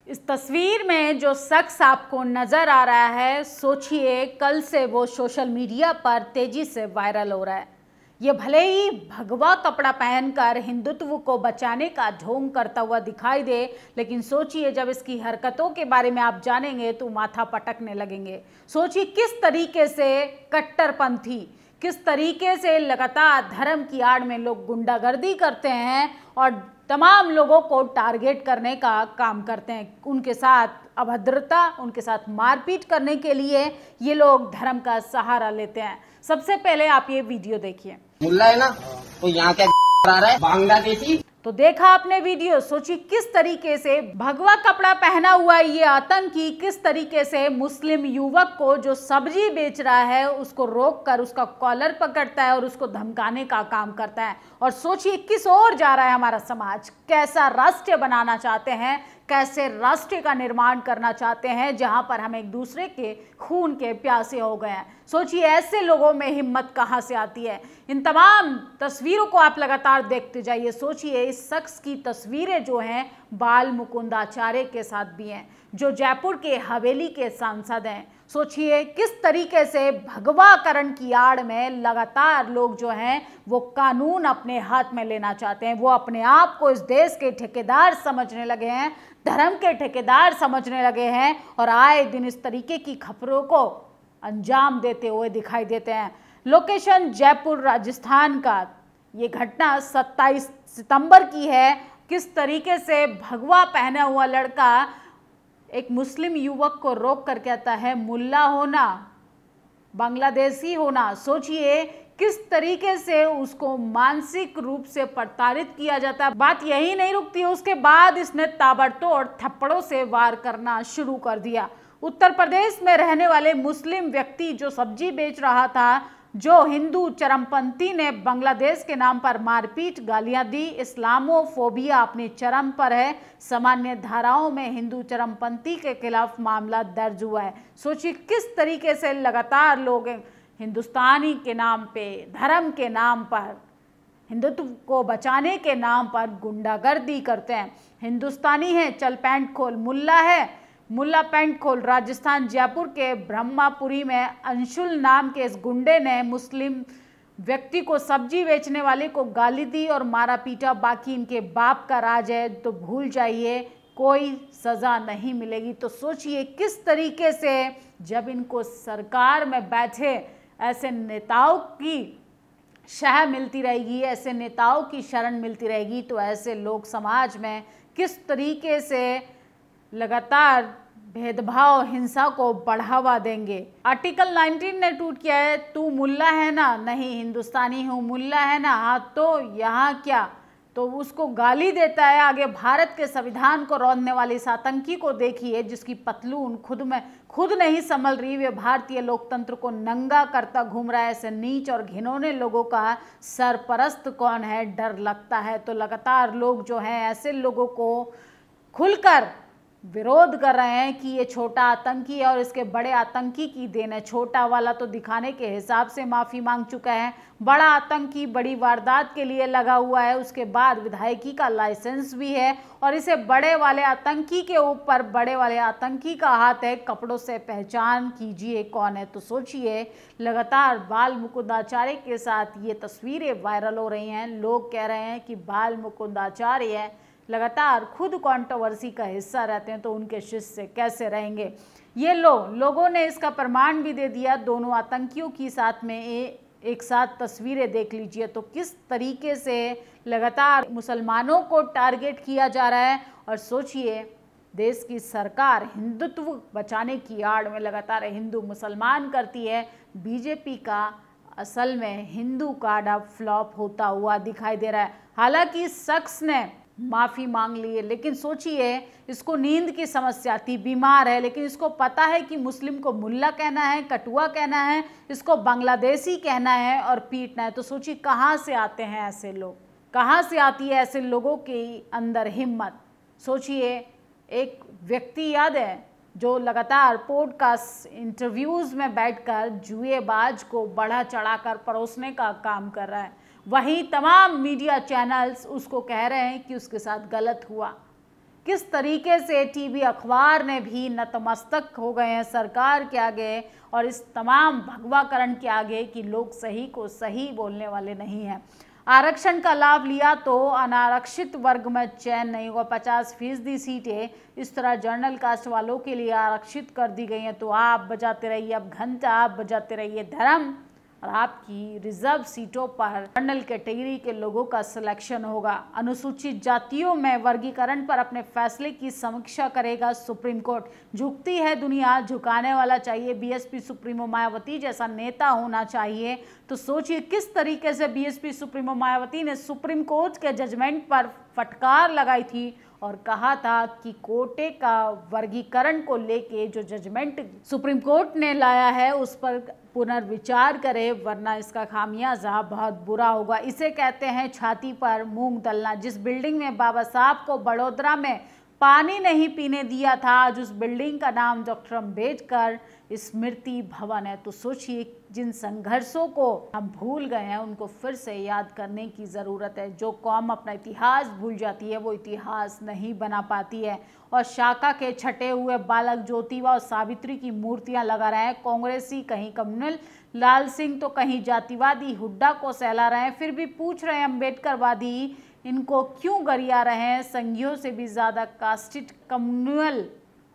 इस तस्वीर में जो शख्स आपको नजर आ रहा है, सोचिए कल से वो सोशल मीडिया पर तेजी से वायरल हो रहा है। ये भले ही भगवा कपड़ा पहनकर हिंदुत्व को बचाने का ढोंग करता हुआ दिखाई दे, लेकिन सोचिए जब इसकी हरकतों के बारे में आप जानेंगे तो माथा पटकने लगेंगे। सोचिए किस तरीके से कट्टरपंथी, किस तरीके से लगातार धर्म की आड़ में लोग गुंडागर्दी करते हैं और तमाम लोगों को टारगेट करने का काम करते हैं। उनके साथ अभद्रता, उनके साथ मारपीट करने के लिए ये लोग धर्म का सहारा लेते हैं। सबसे पहले आप ये वीडियो देखिए। मुल्ला है ना, तो यहाँ क्या आ रहा है बांग्लादेशी। तो देखा आपने वीडियो, सोचिए किस तरीके से भगवा कपड़ा पहना हुआ ये आतंकी किस तरीके से मुस्लिम युवक को जो सब्जी बेच रहा है उसको रोककर उसका कॉलर पकड़ता है और उसको धमकाने का काम करता है। और सोचिए किस ओर जा रहा है हमारा समाज, कैसा राष्ट्र बनाना चाहते हैं, कैसे राष्ट्र का निर्माण करना चाहते हैं जहां पर हम एक दूसरे के खून के प्यासे हो गए हैं। सोचिए ऐसे लोगों में हिम्मत कहां से आती है। इन तमाम तस्वीरों को आप लगातार देखते जाइए। सोचिए इस शख्स की तस्वीरें जो हैं बाल मुकुंदाचार्य के साथ भी हैं, जो जयपुर के हवेली के सांसद हैं। सोचिए किस तरीके से भगवाकरण की आड़ में लगातार लोग जो हैं वो कानून अपने हाथ में लेना चाहते हैं। वो अपने आप को इस देश के ठेकेदार समझने लगे हैं, धर्म के ठेकेदार समझने लगे हैं और आए दिन इस तरीके की खबरों को अंजाम देते हुए दिखाई देते हैं। लोकेशन जयपुर राजस्थान का ये घटना 27 सितंबर की है। किस तरीके से भगवा पहना हुआ लड़का एक मुस्लिम युवक को रोक कर कहता है मुल्ला होना, बांग्लादेशी होना। सोचिए किस तरीके से उसको मानसिक रूप से प्रताड़ित किया जाता है। बात यही नहीं रुकती, उसके बाद इसने ताबड़तोड़ थप्पड़ों से वार करना शुरू कर दिया। उत्तर प्रदेश में रहने वाले मुस्लिम व्यक्ति जो सब्जी बेच रहा था, जो हिंदू चरमपंथी ने बांग्लादेश के नाम पर मारपीट गालियां दी। इस्लामोफोबिया अपनी चरम पर है। सामान्य धाराओं में हिंदू चरमपंथी के खिलाफ मामला दर्ज हुआ है। सोचिए किस तरीके से लगातार लोग हिंदुस्तानी के नाम पे, धर्म के नाम पर, हिंदुत्व को बचाने के नाम पर गुंडागर्दी करते हैं। हिंदुस्तानी है चल पैंट खोल, मुल्ला है मुल्ला पैंट खोल। राजस्थान जयपुर के ब्रह्मापुरी में अंशुल नाम के इस गुंडे ने मुस्लिम व्यक्ति को सब्जी बेचने वाले को गाली दी और मारा पीटा। बाकी इनके बाप का राज है तो भूल जाइए, कोई सजा नहीं मिलेगी। तो सोचिए किस तरीके से जब इनको सरकार में बैठे ऐसे नेताओं की शह मिलती रहेगी, ऐसे नेताओं की शरण मिलती रहेगी, तो ऐसे लोग समाज में किस तरीके से लगातार भेदभाव, हिंसा को बढ़ावा देंगे। आर्टिकल 19 ने ट्वीट किया है, तू मुल्ला है ना, नहीं हिंदुस्तानी हूँ, मुल्ला है ना, हाँ तो यहाँ क्या, तो उसको गाली देता है। आगे भारत के संविधान को रौंदने वाले इस आतंकी को देखिए जिसकी पतलून खुद नहीं संभल रही, वे भारतीय लोकतंत्र को नंगा करता घूम रहा है। ऐसे नीच और घिनौने लोगों का सरपरस्त कौन है, डर लगता है। तो लगातार लोग जो हैं ऐसे लोगों को खुलकर विरोध कर रहे हैं कि ये छोटा आतंकी है और इसके बड़े आतंकी की देन है। छोटा वाला तो दिखाने के हिसाब से माफी मांग चुका है, बड़ा आतंकी बड़ी वारदात के लिए लगा हुआ है, उसके बाद विधायकी का लाइसेंस भी है और इसे बड़े वाले आतंकी के ऊपर बड़े वाले आतंकी का हाथ है। कपड़ों से पहचान कीजिए कौन है। तो सोचिए लगातार बाल मुकुंदाचार्य के साथ ये तस्वीरें वायरल हो रही हैं। लोग कह रहे हैं कि बाल मुकुंदाचार्य लगातार खुद कंट्रोवर्सी का हिस्सा रहते हैं तो उनके शिष्य कैसे रहेंगे। ये लोगों ने इसका प्रमाण भी दे दिया। दोनों आतंकियों की साथ में एक साथ तस्वीरें देख लीजिए तो किस तरीके से लगातार मुसलमानों को टारगेट किया जा रहा है। और सोचिए देश की सरकार हिंदुत्व बचाने की आड़ में लगातार हिंदू मुसलमान करती है। बीजेपी का असल में हिंदू कार्ड अब फ्लॉप होता हुआ दिखाई दे रहा है। हालांकि इस शख्स ने माफ़ी मांग ली है, लेकिन सोचिए इसको नींद की समस्या थी, बीमार है, लेकिन इसको पता है कि मुस्लिम को मुल्ला कहना है, कटुआ कहना है, इसको बांग्लादेशी कहना है और पीटना है। तो सोचिए कहाँ से आते हैं ऐसे लोग, कहाँ से आती है ऐसे लोगों के अंदर हिम्मत। सोचिए एक व्यक्ति याद है जो लगातार पॉडकास्ट इंटरव्यूज़ में बैठकर जुएबाज को बढ़ा चढ़ाकर परोसने का काम कर रहा है। वहीं तमाम मीडिया चैनल्स उसको कह रहे हैं कि उसके साथ गलत हुआ। किस तरीके से टीवी अखबार ने भी नतमस्तक हो गए हैं सरकार के आगे और इस तमाम भगवाकरण के आगे कि लोग सही को सही बोलने वाले नहीं हैं। आरक्षण का लाभ लिया तो अनारक्षित वर्ग में चयन नहीं होगा। 50% सीटें इस तरह जनरल कास्ट वालों के लिए आरक्षित कर दी गई हैं। तो आप बजाते रहिए अब घंटा, आप बजाते रहिए धर्म, और आपकी रिजर्व सीटों पर जनरल कैटेगरी के लोगों का सिलेक्शन होगा। अनुसूचित जातियों में वर्गीकरण पर अपने फैसले की समीक्षा करेगा सुप्रीम कोर्ट। झुकती है दुनिया, झुकाने वाला चाहिए। बीएसपी सुप्रीमो मायावती जैसा नेता होना चाहिए। तो सोचिए किस तरीके से बीएसपी सुप्रीमो मायावती ने सुप्रीम कोर्ट के जजमेंट पर फटकार लगाई थी और कहा था कि कोटे का वर्गीकरण को लेके जो जजमेंट सुप्रीम कोर्ट ने लाया है उस पर पुनर्विचार करे, वरना इसका खामियाजा बहुत बुरा होगा। इसे कहते हैं छाती पर मूंग दलना। जिस बिल्डिंग में बाबा साहब को बड़ोदरा में पानी नहीं पीने दिया था, आज उस बिल्डिंग का नाम डॉक्टर अम्बेडकर स्मृति भवन है। तो सोचिए जिन संघर्षों को हम भूल गए हैं उनको फिर से याद करने की ज़रूरत है। जो कौम अपना इतिहास भूल जाती है वो इतिहास नहीं बना पाती है। और शाखा के छटे हुए बालक ज्योतिबा और सावित्री की मूर्तियां लगा रहे हैं कांग्रेसी, कहीं कम्युनल लाल सिंह तो कहीं जातिवादी हुड्डा को सहला रहे हैं। फिर भी पूछ रहे हैं अम्बेडकरवादी इनको क्यों गरिया रहे हैं। संघियों से भी ज़्यादा कास्टिस्ट कम्युनल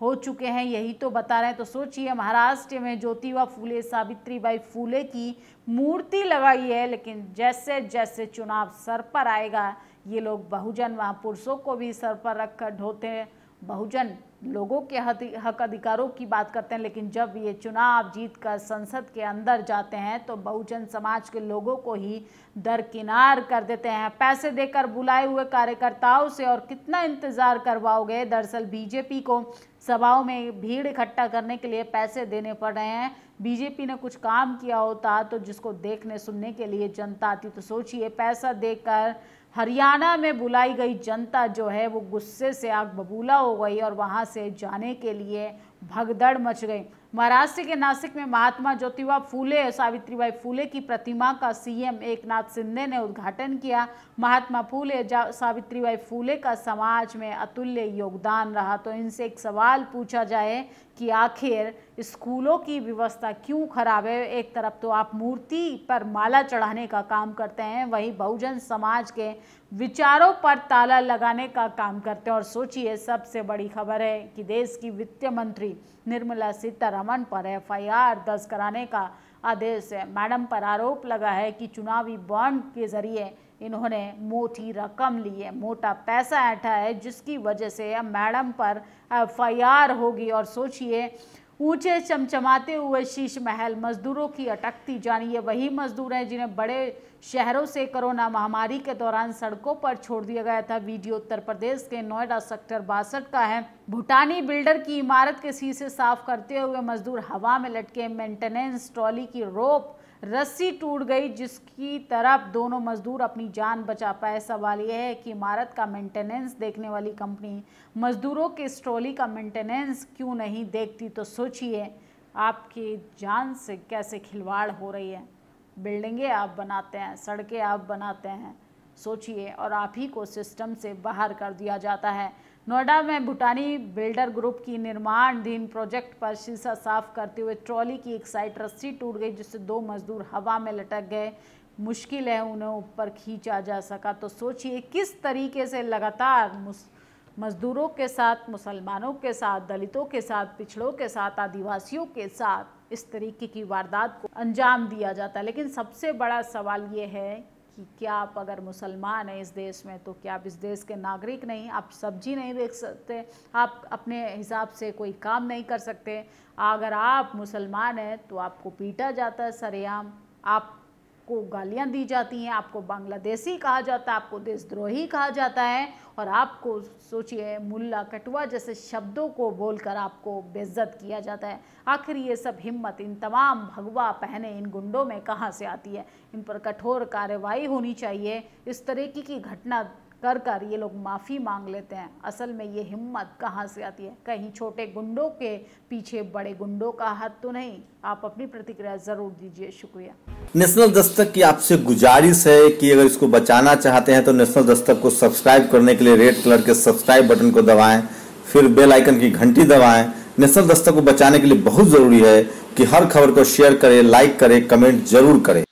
हो चुके हैं, यही तो बता रहे हैं। तो सोचिए महाराष्ट्र में ज्योतिबा फूले, सावित्रीबाई फूले की मूर्ति लगाई है, लेकिन जैसे जैसे चुनाव सर पर आएगा ये लोग बहुजन महापुरुषों को भी सर पर रखकर ढोते हैं। बहुजन लोगों के हक अधिकारों की बात करते हैं, लेकिन जब ये चुनाव जीतकर संसद के अंदर जाते हैं तो बहुजन समाज के लोगों को ही दरकिनार कर देते हैं। पैसे देकर बुलाए हुए कार्यकर्ताओं से और कितना इंतजार करवाओगे। दरअसल बीजेपी को सभाओं में भीड़ इकट्ठा करने के लिए पैसे देने पड़ रहे हैं। बीजेपी ने कुछ काम किया होता तो जिसको देखने सुनने के लिए जनता आती। तो सोचिए पैसा देकर हरियाणा में बुलाई गई जनता जो है वो गुस्से से आग बबूला हो गई और वहां से जाने के लिए भगदड़ मच गई। महाराष्ट्र के नासिक में महात्मा ज्योतिबा फूले और सावित्रीबाई फूले की प्रतिमा का सीएम एकनाथ शिंदे ने उद्घाटन किया। महात्मा फूले सावित्रीबाई फूले का समाज में अतुल्य योगदान रहा। तो इनसे एक सवाल पूछा जाए कि आखिर स्कूलों की व्यवस्था क्यों खराब है। एक तरफ तो आप मूर्ति पर माला चढ़ाने का काम करते हैं, वहीं बहुजन समाज के विचारों पर ताला लगाने का काम करते हैं। और सोचिए सबसे बड़ी खबर है कि देश की वित्त मंत्री निर्मला सीतारमण पर एफआईआर दर्ज कराने का आदेश है। मैडम पर आरोप लगा है कि चुनावी बॉन्ड के जरिए इन्होंने मोटी रकम ली है, मोटा पैसा ऐंठा है, जिसकी वजह से अब मैडम पर एफआईआर होगी। और सोचिए ऊंचे चमचमाते हुए शीश महल, मजदूरों की अटकती जानी। ये वही मजदूर हैं जिन्हें बड़े शहरों से कोरोना महामारी के दौरान सड़कों पर छोड़ दिया गया था। वीडियो उत्तर प्रदेश के नोएडा सेक्टर 62 का है। भूटानी बिल्डर की इमारत के शीशे साफ करते हुए मजदूर हवा में लटके। मेंटेनेंस ट्रॉली की रोप रस्सी टूट गई, जिसकी तरफ दोनों मजदूर अपनी जान बचा पाए। सवाल यह है कि इमारत का मेंटेनेंस देखने वाली कंपनी मजदूरों के इस ट्रॉली का मेंटेनेंस क्यों नहीं देखती। तो सोचिए आपकी जान से कैसे खिलवाड़ हो रही है। बिल्डिंगें आप बनाते हैं, सड़कें आप बनाते हैं, सोचिए, और आप ही को सिस्टम से बाहर कर दिया जाता है। नोएडा में भूटानी बिल्डर ग्रुप की निर्माणाधीन प्रोजेक्ट पर शीशा साफ करते हुए ट्रॉली की एक साइड रस्सी टूट गई, जिससे 2 मजदूर हवा में लटक गए। मुश्किल है उन्हें ऊपर खींचा जा सका। तो सोचिए किस तरीके से लगातार मजदूरों के साथ, मुसलमानों के साथ, दलितों के साथ, पिछड़ों के साथ, आदिवासियों के साथ इस तरीके की वारदात को अंजाम दिया जाता है। लेकिन सबसे बड़ा सवाल ये है कि क्या आप अगर मुसलमान हैं इस देश में तो क्या आप इस देश के नागरिक नहीं? आप सब्जी नहीं बेच सकते, आप अपने हिसाब से कोई काम नहीं कर सकते। अगर आप मुसलमान हैं तो आपको पीटा जाता है सरेआम, आपको गालियां दी जाती हैं, आपको बांग्लादेशी कहा जाता है, आपको देशद्रोही कहा जाता है, और आपको सोचिए मुल्ला कटुआ जैसे शब्दों को बोलकर आपको बेइज्जत किया जाता है। आखिर ये सब हिम्मत इन तमाम भगवा पहने इन गुंडों में कहाँ से आती है? इन पर कठोर कार्रवाई होनी चाहिए। इस तरीके की घटना कर ये लोग माफ़ी मांग लेते हैं। असल में ये हिम्मत कहाँ से आती है? कहीं छोटे गुंडों के पीछे बड़े गुंडों का हाथ तो नहीं? आप अपनी प्रतिक्रिया ज़रूर दीजिए। शुक्रिया। नेशनल दस्तक की आपसे गुजारिश है कि अगर इसको बचाना चाहते हैं तो नेशनल दस्तक को सब्सक्राइब करने के लिए रेड कलर के सब्सक्राइब बटन को दबाएं, फिर बेल आइकन की घंटी दबाएं। नेशनल दस्तक को बचाने के लिए बहुत जरूरी है कि हर खबर को शेयर करें, लाइक करें, कमेंट जरूर करें।